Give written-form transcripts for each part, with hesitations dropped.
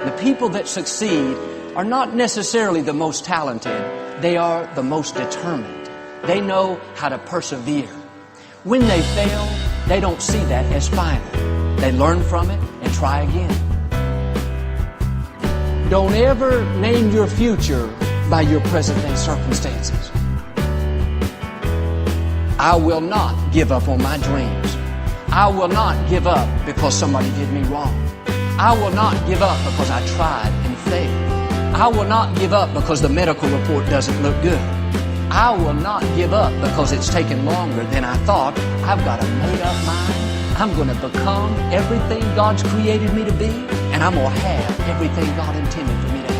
The people that succeed are not necessarily the most talented. They are the most determined. They know how to persevere. When they fail, they don't see that as final. They learn from it and try again. Don't ever name your future by your present-day circumstances. I will not give up on my dreams. I will not give up because somebody did me wrong. I will not give up because I tried and failed. I will not give up because the medical report doesn't look good. I will not give up because it's taken longer than I thought. I've got a made-up mind. I'm going to become everything God's created me to be, and I'm going to have everything God intended for me to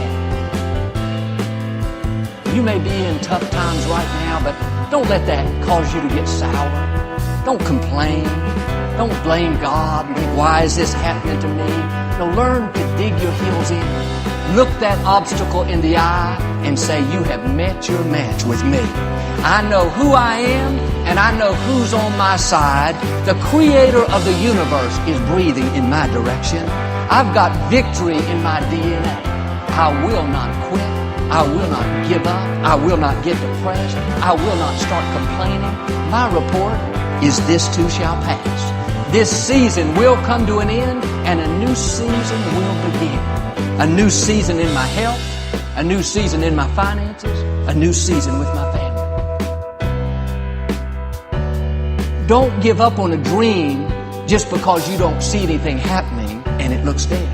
have. You may be in tough times right now, but don't let that cause you to get sour. Don't complain. Don't blame God and think, why is this happening to me? No, learn to dig your heels in. Look that obstacle in the eye and say, you have met your match with me. I know who I am and I know who's on my side. The creator of the universe is breathing in my direction. I've got victory in my DNA. I will not quit. I will not give up. I will not get depressed. I will not start complaining. My report is this too shall pass. This season will come to an end and a new season will begin. A new season in my health, a new season in my finances, a new season with my family. Don't give up on a dream just because you don't see anything happening and it looks dead.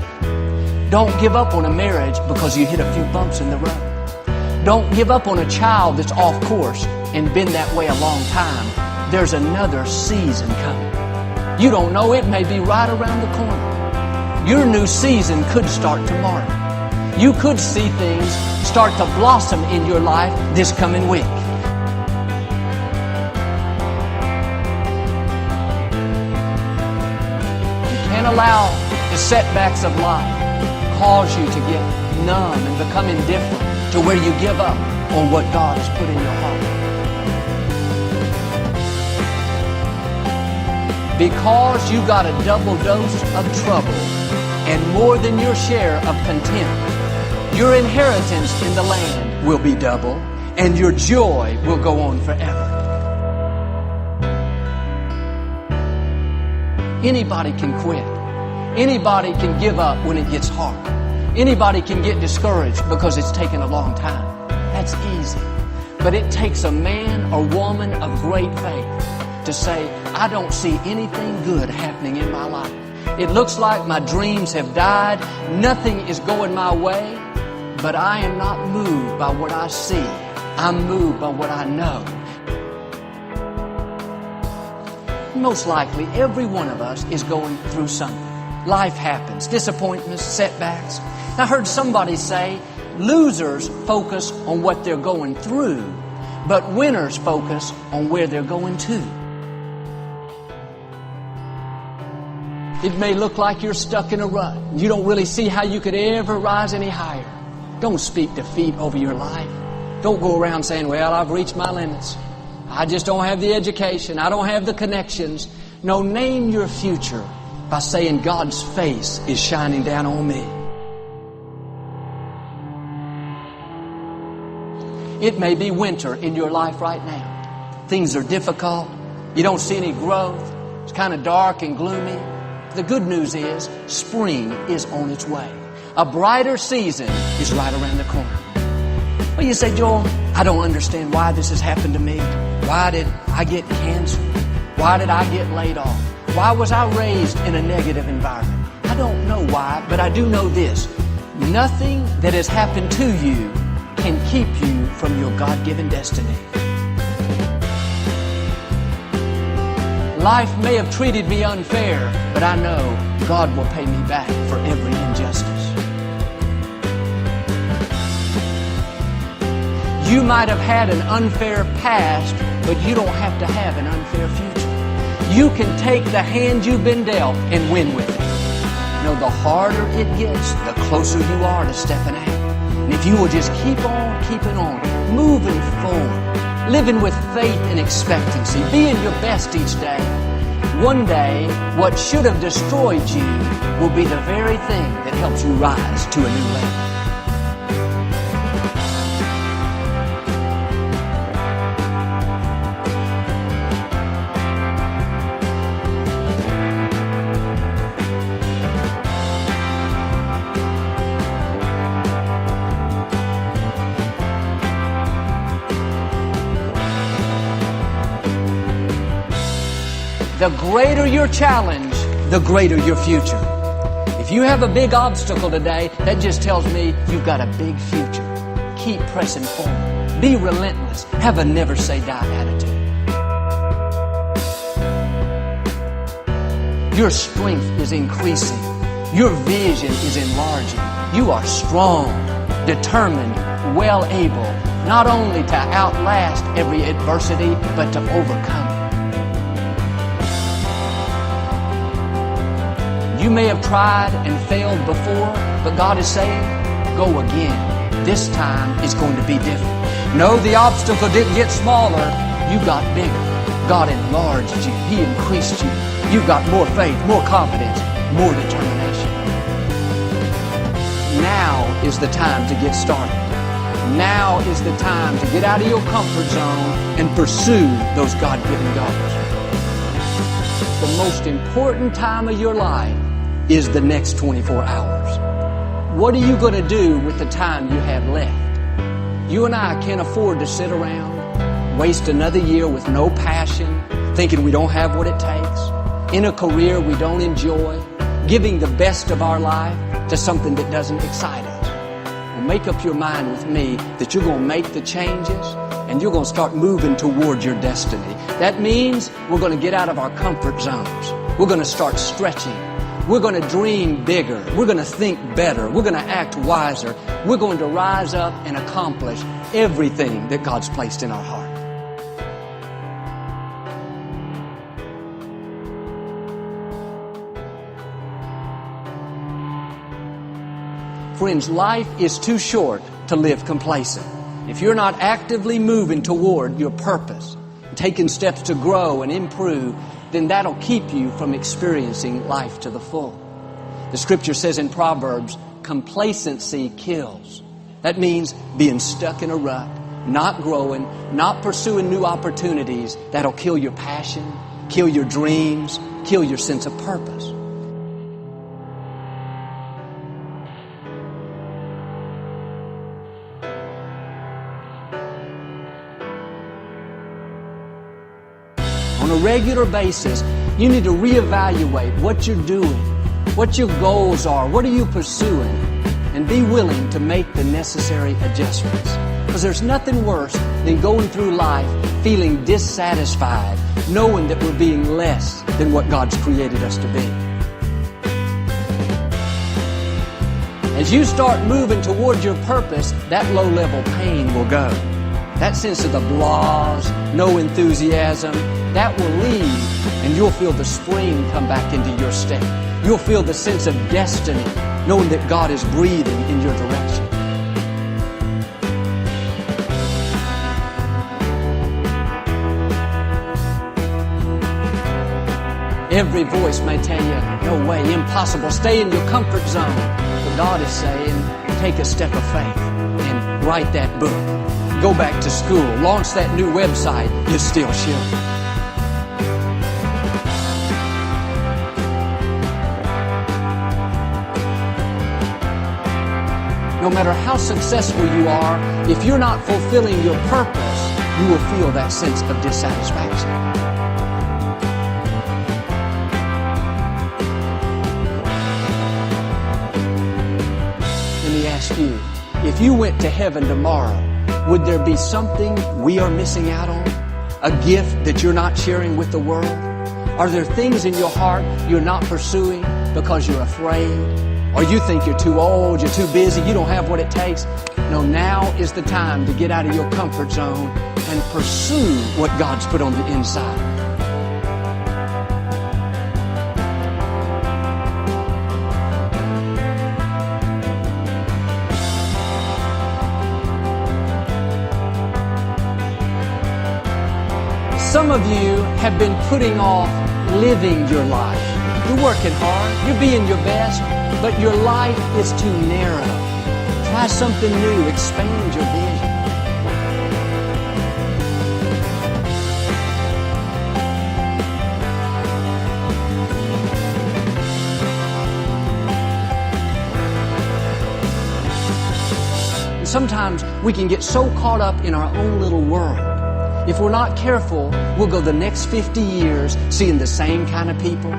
Don't give up on a marriage because you hit a few bumps in the road. Don't give up on a child that's off course and been that way a long time. There's another season coming. You don't know, it may be right around the corner. Your new season could start tomorrow. You could see things start to blossom in your life this coming week. You can't allow the setbacks of life cause you to get numb and become indifferent to where you give up on what God has put in your heart. Because you got a double dose of trouble and more than your share of contempt, your inheritance in the land will be double and your joy will go on forever. Anybody can quit. Anybody can give up when it gets hard. Anybody can get discouraged because it's taken a long time. That's easy. But it takes a man or woman of great faith to say, I don't see anything good happening in my life. It looks like my dreams have died. Nothing is going my way. But I am not moved by what I see. I'm moved by what I know. Most likely, every one of us is going through something. Life happens, disappointments, setbacks. I heard somebody say, losers focus on what they're going through, but winners focus on where they're going to. It may look like you're stuck in a rut. You don't really see how you could ever rise any higher. Don't speak defeat over your life. Don't go around saying, well, I've reached my limits. I just don't have the education. I don't have the connections. No, name your future by saying God's face is shining down on me. It may be winter in your life right now. Things are difficult. You don't see any growth. It's kind of dark and gloomy. The good news is spring is on its way. A brighter season is right around the corner. Well, you say, Joel, I don't understand why this has happened to me. Why did I get cancer? Why did I get laid off? Why was I raised in a negative environment? I don't know why, but I do know this. Nothing that has happened to you can keep you from your God-given destiny. Life may have treated me unfair, but I know God will pay me back for every injustice. You might have had an unfair past, but you don't have to have an unfair future. You can take the hand you've been dealt and win with it. You know, the harder it gets, the closer you are to stepping out. And if you will just keep on keeping on, moving forward, living with faith and expectancy, being your best each day, One day, what should have destroyed you will be the very thing that helps you rise to a new level. The greater your challenge, the greater your future. If you have a big obstacle today, that just tells me you've got a big future. Keep pressing forward. Be relentless. Have a never say die attitude. Your strength is increasing. Your vision is enlarging. You are strong, determined, well able, not only to outlast every adversity, but to overcome it. You may have tried and failed before, but God is saying, go again. This time is going to be different. No, the obstacle didn't get smaller. You got bigger. God enlarged you. He increased you. You got more faith, more confidence, more determination. Now is the time to get started. Now is the time to get out of your comfort zone and pursue those God-given goals. The most important time of your life is the next 24 hours. What are you going to do with the time you have left? You and I can't afford to sit around, waste another year with no passion, thinking we don't have what it takes, in a career we don't enjoy, giving the best of our life to something that doesn't excite us. Well, make up your mind with me that you're going to make the changes and you're going to start moving towards your destiny. That means we're going to get out of our comfort zones. We're going to start stretching. We're going to dream bigger. We're going to think better. We're going to act wiser. We're going to rise up and accomplish everything that God's placed in our heart. Friends, life is too short to live complacent. If you're not actively moving toward your purpose, taking steps to grow and improve, then that'll keep you from experiencing life to the full. The scripture says in Proverbs, complacency kills. That means being stuck in a rut, not growing, not pursuing new opportunities. That'll kill your passion, kill your dreams, kill your sense of purpose. On a regular basis, you need to reevaluate what you're doing, what your goals are, what are you pursuing, and be willing to make the necessary adjustments. Because there's nothing worse than going through life feeling dissatisfied, knowing that we're being less than what God's created us to be. As you start moving toward your purpose, that low-level pain will go. That sense of the blahs, no enthusiasm, that will leave, and you'll feel the spring come back into your step. You'll feel the sense of destiny, knowing that God is breathing in your direction. Every voice may tell you, no way, impossible, stay in your comfort zone. But God is saying, take a step of faith and write that book. Go back to school, launch that new website, you still should. No matter how successful you are, if you're not fulfilling your purpose, you will feel that sense of dissatisfaction. Let me ask you, if you went to heaven tomorrow, would there be something we are missing out on? A gift that you're not sharing with the world? Are there things in your heart you're not pursuing because you're afraid? Or you think you're too old, you're too busy, you don't have what it takes? No, now is the time to get out of your comfort zone and pursue what God's put on the inside. Some of you have been putting off living your life. You're working hard, you're being your best, but your life is too narrow. Try something new, expand your vision. Sometimes we can get so caught up in our own little world. If we're not careful, we'll go the next 50 years seeing the same kind of people,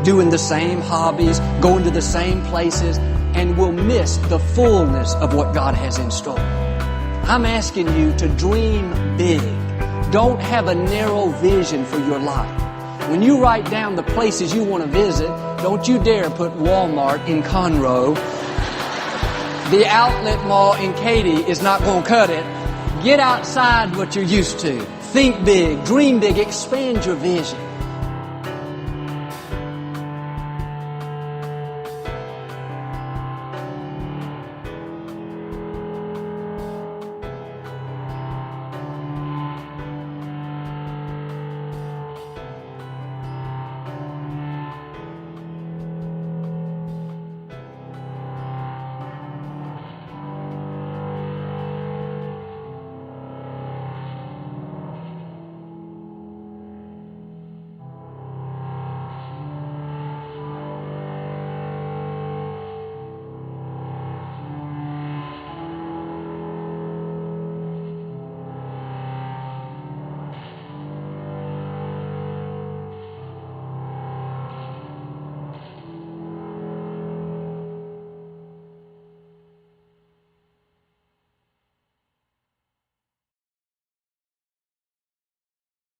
doing the same hobbies, going to the same places, and we'll miss the fullness of what God has in store. I'm asking you to dream big. Don't have a narrow vision for your life. When you write down the places you want to visit, don't you dare put Walmart in Conroe. The outlet mall in Katy is not going to cut it. Get outside what you're used to. Think big, dream big, expand your vision.